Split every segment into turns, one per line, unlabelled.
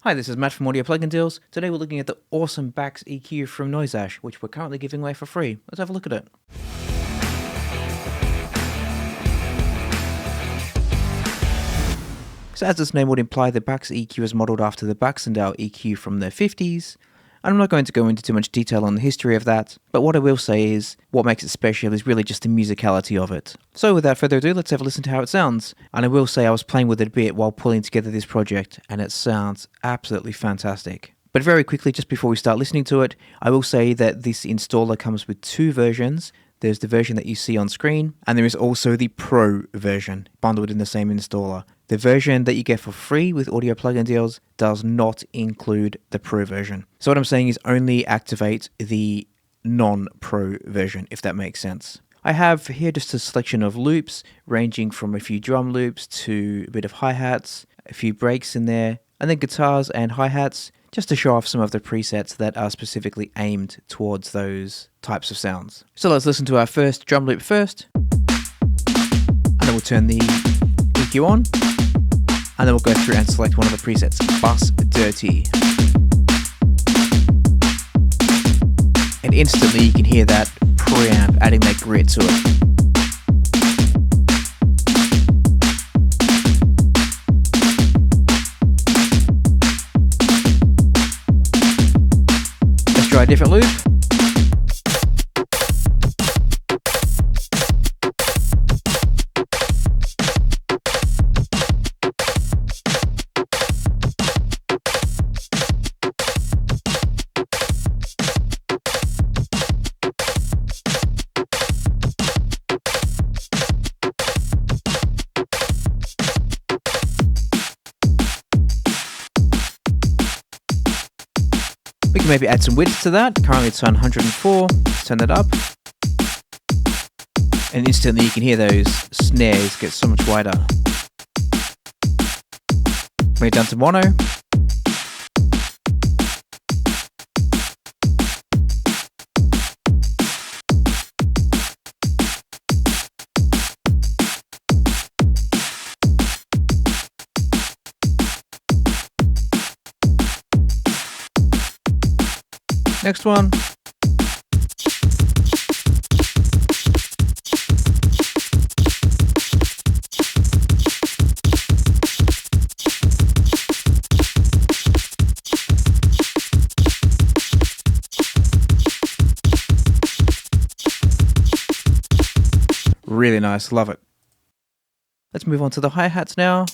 Hi, this is Matt from Audio Plugin Deals. Today we're looking at the awesome Bax EQ from NoiseAsh, which we're currently giving away for free. Let's have a look at it. So as its name would imply, the Bax EQ is modelled after the Baxandall EQ from the 50s. I'm not going to go into too much detail on the history of that, but what I will say is, what makes it special is really just the musicality of it. So without further ado, let's have a listen to how it sounds. And I will say I was playing with it a bit while pulling together this project, and it sounds absolutely fantastic. But very quickly, just before we start listening to it, I will say that this installer comes with two versions. There's the version that you see on screen, and there is also the Pro version, bundled in the same installer. The version that you get for free with Audio Plugin Deals does not include the Pro version. So what I'm saying is only activate the non-Pro version, if that makes sense. I have here just a selection of loops, ranging from a few drum loops to a bit of hi-hats, a few breaks in there, and then guitars and hi-hats, just to show off some of the presets that are specifically aimed towards those types of sounds. So let's listen to our first drum loop first, and then we'll turn the EQ on, and then we'll go through and select one of the presets, Bus Dirty. And instantly you can hear that preamp adding that grit to it. Try a different loop. We can maybe add some width to that. Currently it's on 104. Turn that up. And instantly you can hear those snares get so much wider. Bring it down to mono. Next one. Really nice, love it. Let's move on to the hi-hats now.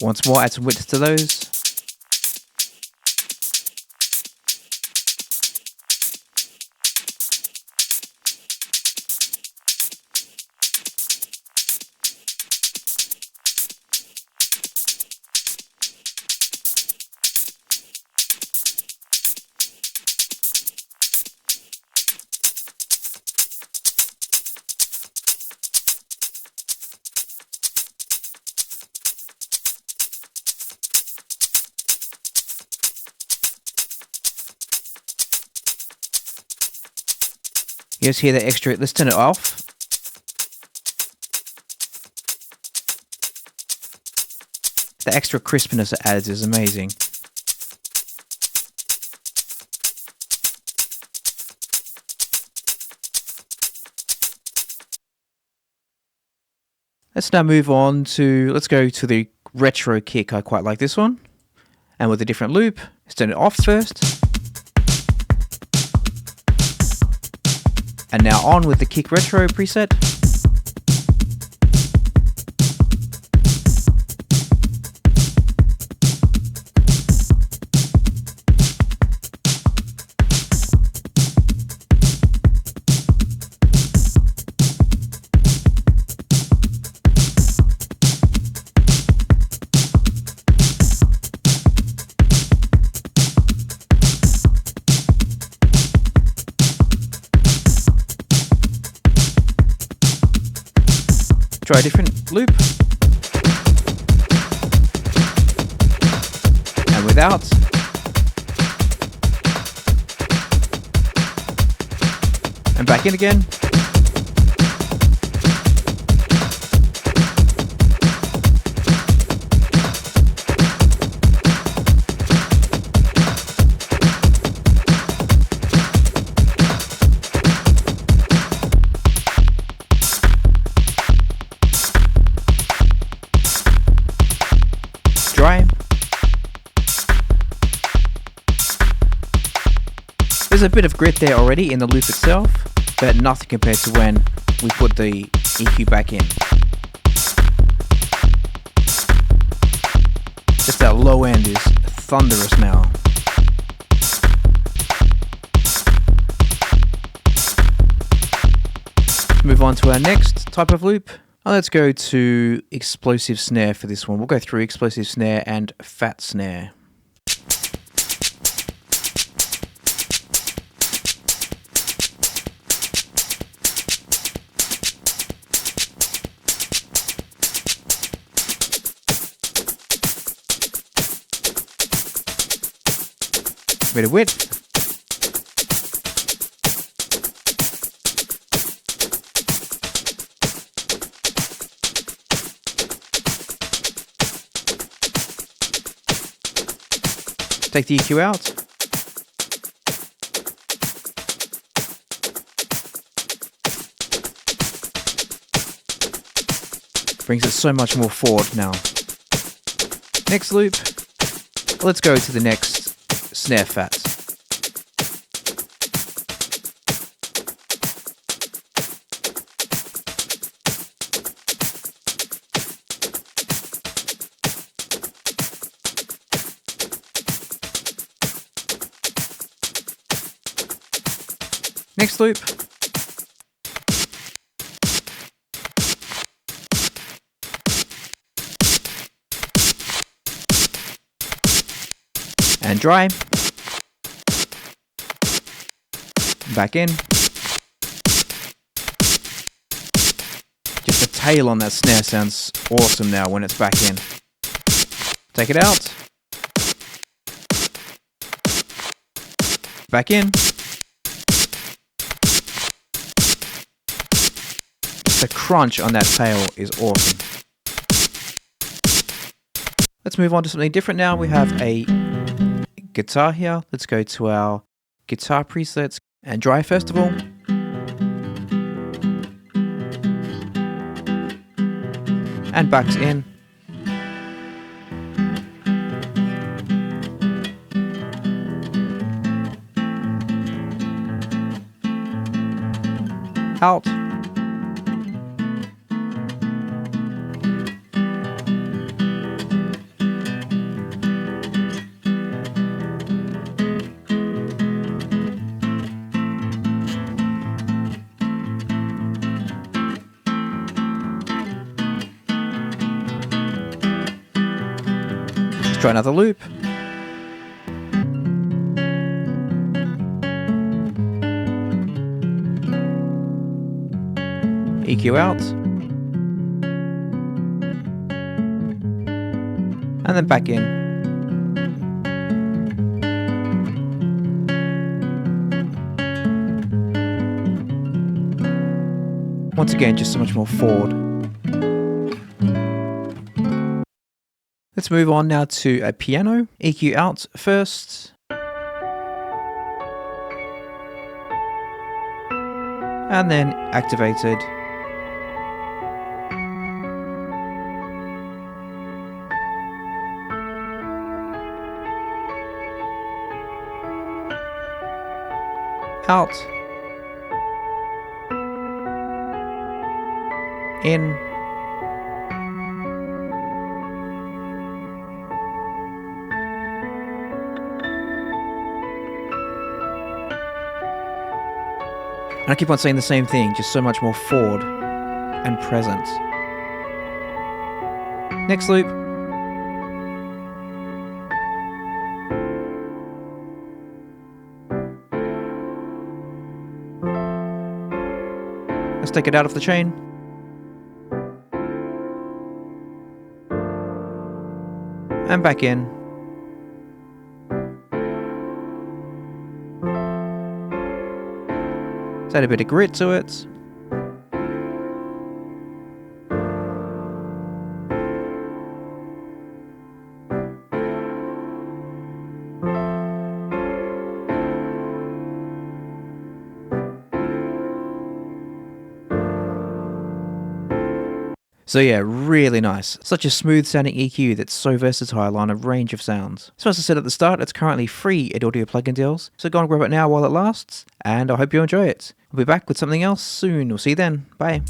Once more, add some width to those. You just hear the extra, let's turn it off. The extra crispness it adds is amazing. Let's now move on to, let's go to the retro kick. I quite like this one. And with a different loop, let's turn it off first. And now on with the kick retro preset. Try a different loop. And without. And back in again. There's a bit of grit there already in the loop itself, but nothing compared to when we put the EQ back in. Just that low end is thunderous now. Move on to our next type of loop. Let's go to explosive snare for this one. We'll go through explosive snare and fat snare. Bit of width. Take the EQ out. Brings it so much more forward now. Next loop. Let's go to the next snare fat. Next loop. And dry. Back in. Just the tail on that snare sounds awesome now when it's back in. Take it out. Back in. The crunch on that tail is awesome. Let's move on to something different now. We have a guitar here. Let's go to our guitar presets and dry first of all. And backs in. Out. Try another loop. EQ out. And then back in. Once again, just so much more forward. Let's move on now to a piano. EQ out first. And then activated. Out. In. And I keep on saying the same thing, just so much more forward and present. Next loop. Let's take it out of the chain. And back in. Let's add a bit of grit to it. So yeah, really nice. Such a smooth sounding EQ that's so versatile on a range of sounds. So as I said at the start, it's currently free at audio plugin deals, so go and grab it now while it lasts, and I hope you enjoy it. We'll be back with something else soon. We'll see you then. Bye.